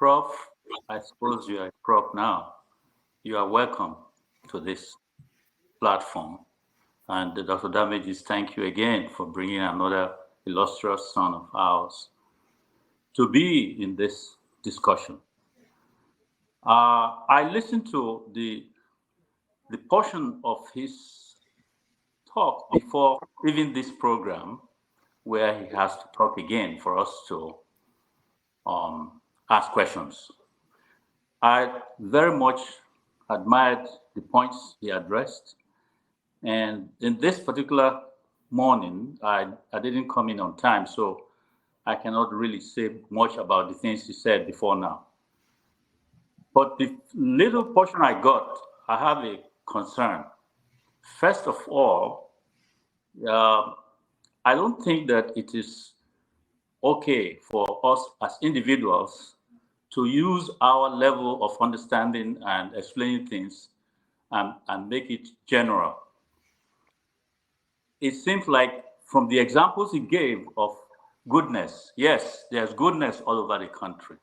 Prof, I suppose you are a prof now. You are welcome to this platform. And Dr. Damages, thank you again for bringing another illustrious son of ours to be in this discussion. I listened to the portion of his talk before even this program, where he has to talk again for us to ask questions. I very much admired the points he addressed. And in this particular morning, I didn't come in on time, so I cannot really say much about the things he said before now. But the little portion I got, I have a concern. First of all, I don't think that it is okay for us as individuals to use our level of understanding and explaining things and make it general. It seems like from the examples he gave of goodness, yes, there's goodness all over the country.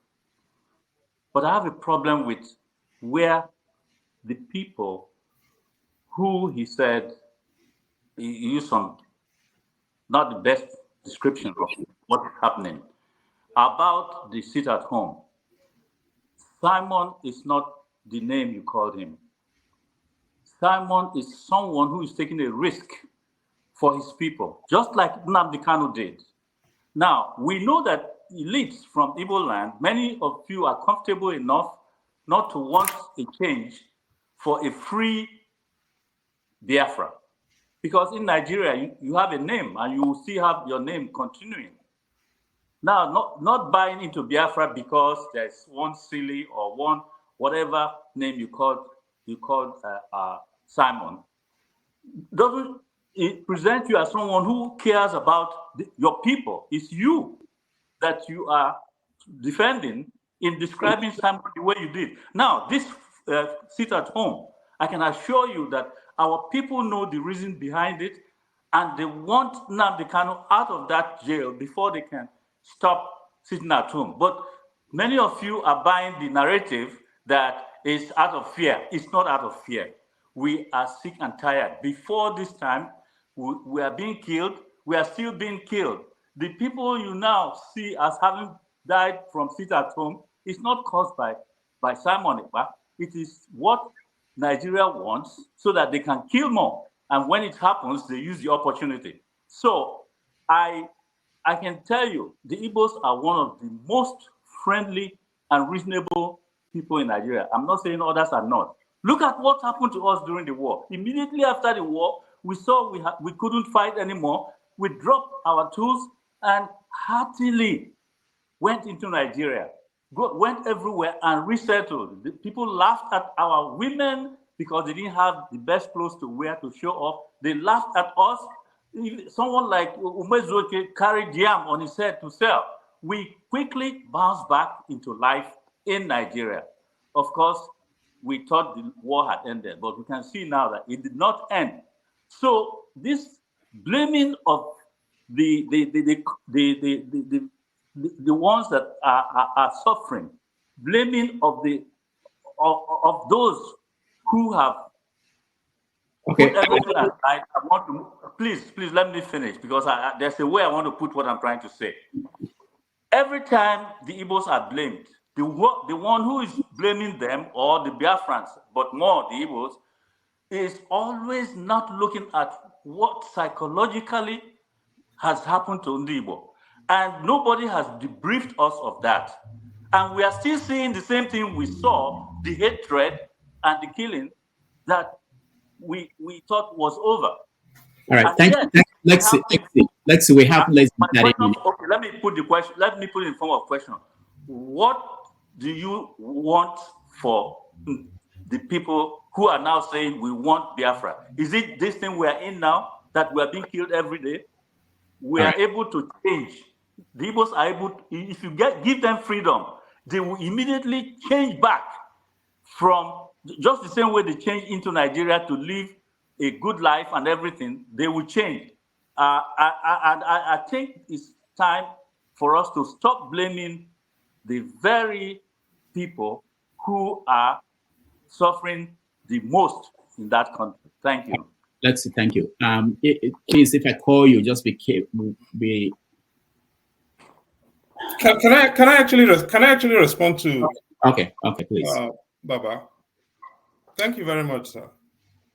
But I have a problem with where the people who he said, he used some, not the best description of what's happening, about the sit at home. Simon is not the name you called him. Simon is someone who is taking a risk for his people, just like Nnamdi Kanu did. Now, we know that elites from Igbo land, many of you are comfortable enough not to want a change for a free Biafra. Because in Nigeria, you have a name and you will still have your name continuing. Now, not buying into Biafra because there's one silly or one whatever name you called Simon, doesn't it present you as someone who cares about your people. It's you that you are defending in describing Simon the way you did. Now, this sit at home, I can assure you that our people know the reason behind it, and they want Nnamdi Kanu out of that jail before they can stop sitting at home. But many of you are buying the narrative that it's out of fear. It's not out of fear. We are sick and tired. Before this time, we are being killed. We are still being killed. The people you now see as having died from sit at home is not caused by Simon Ekpa. It is what Nigeria wants so that they can kill more. And when it happens, they use the opportunity. So I can tell you, the Igbos are one of the most friendly and reasonable people in Nigeria. I'm not saying others are not. Look at what happened to us during the war. Immediately after the war, we saw we couldn't fight anymore. We dropped our tools and heartily went into Nigeria, went everywhere and resettled. The people laughed at our women because they didn't have the best clothes to wear to show off. They laughed at us. Someone like Umezuoke carried yam on his head to sell. We quickly bounced back into life in Nigeria. Of course, we thought the war had ended, but we can see now that it did not end. So this blaming of the ones that are suffering, blaming of those who have put everything aside. I want to please let me finish, because there's a way I want to put what I'm trying to say. Every time the Igbos are blamed, the one who is blaming them, or the Biafrans, but more the Igbos, is always not looking at what psychologically has happened to Ndibo. And nobody has debriefed us of that. And we are still seeing the same thing we saw, the hatred and the killing that we thought was over. All right, thank you. Lexi, we have less than 30 minutes. Okay, let me put the question, let me put it in form of question. What do you want for the people who are now saying we want Biafra? Is it this thing we are in now, that we are being killed every day? We are able to change. The Igbos are able to, if you give them freedom, they will immediately change back from just the same way they changed into Nigeria to live a good life and everything. They will change. I think it's time for us to stop blaming the very people who are suffering the most in that country. Thank you. Laksi, thank you. Please, if I call you, just be. Can I actually respond to? Okay, please. Baba, thank you very much, sir.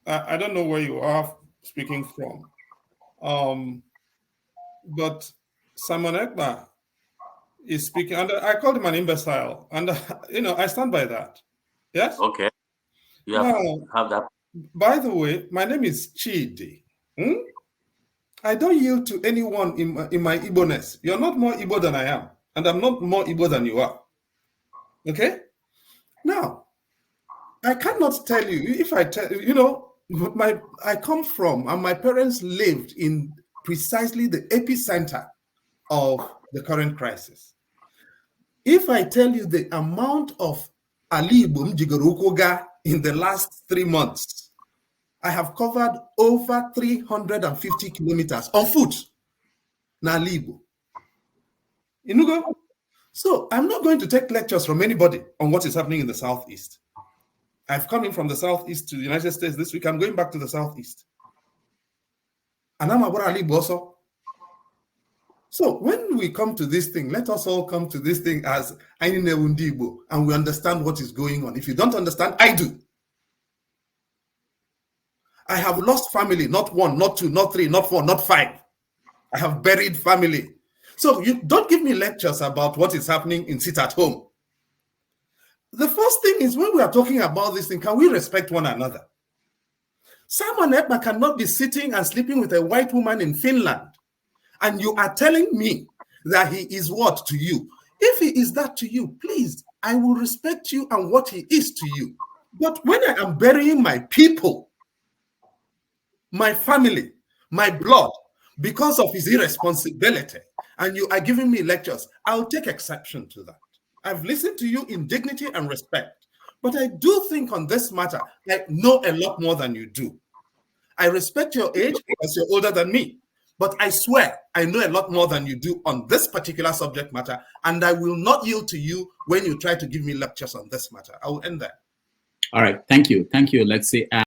I don't know where you are speaking from, but Simon Ekpa is speaking, and I called him an imbecile, and I stand by that. Yes. Okay. You have that. By the way, my name is Chidi. I don't yield to anyone in my Igbo-ness. You're not more Igbo than I am, and I'm not more Igbo than you are. Okay? Now, I cannot tell you, if I tell I come from, and my parents lived in precisely the epicenter of the current crisis. If I tell you the amount of Ali Igbo Mjigorukoga in the last 3 months, I have covered over 350 kilometers on foot. Na Ali Igbo. Inugo? So I'm not going to take lectures from anybody on what is happening in the Southeast. I've come in from the Southeast to the United States this week. I'm going back to the Southeast. And I'm about Ali Igbo also. So when we come to this thing, let us all come to this thing as Ainine Undibo, and we understand what is going on. If you don't understand, I do. I have lost family, not 1, not 2, not 3, not 4, not 5. I have buried family. So you don't give me lectures about what is happening in sit at home. The first thing is, when we are talking about this thing, can we respect one another? Simon Ekpa cannot be sitting and sleeping with a white woman in Finland, and you are telling me that he is what to you? If he is that to you, please, I will respect you and what he is to you. But when I am burying my people, my family, my blood, because of his irresponsibility, and you are giving me lectures, I'll take exception to that. I've listened to you in dignity and respect, but I do think on this matter, I know a lot more than you do. I respect your age because you're older than me, but I swear I know a lot more than you do on this particular subject matter, and I will not yield to you when you try to give me lectures on this matter. I will end there. All right. Thank you. Thank you, Laksi.